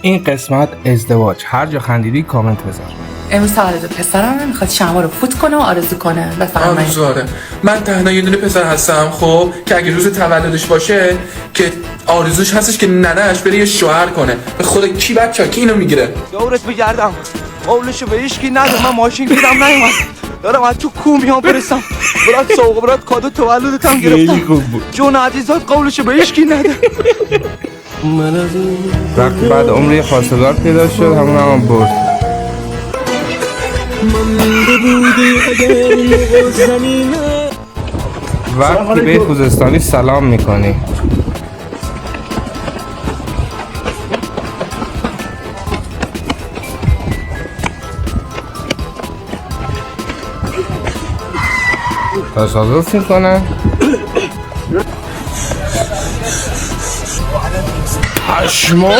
این قسمت ازدواج. هر جا خندیدی کامنت بذار. امروز تولد پسرمه، میخواد شمع رو فوت کنه و آرزو کنه. بفرمایید. آرزواره. من تنها یه دونه پسر هستم، خب که اگه روز تولدش باشه که آرزوش هستش که ننه‌اش بره یه شوهر کنه. به خدا کی بچه‌ها کی اینو میگیره؟ دورت بگردم قولشو به هیچکی نده. من ماشین گیرم نیومد، دارم از تو کو میام برسم. برات سوق برات کادو تولدت هم گرفتم. خوب بود. جون عزیزات قولشو به هیچکی نده. وقتی بعد عمری خواستگار پیدا شد همون هم برد. وقتی به خوزستانی سلام میکنی تصادف میکنن. پشمو